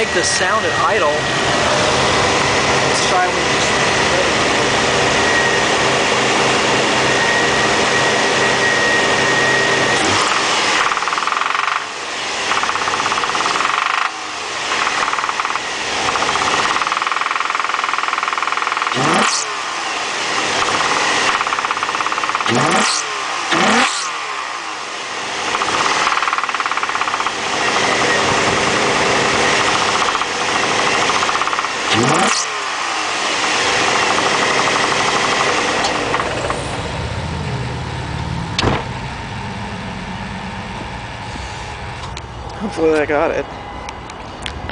make this sound at idle. Let's try when it's ready. Hopefully I got it.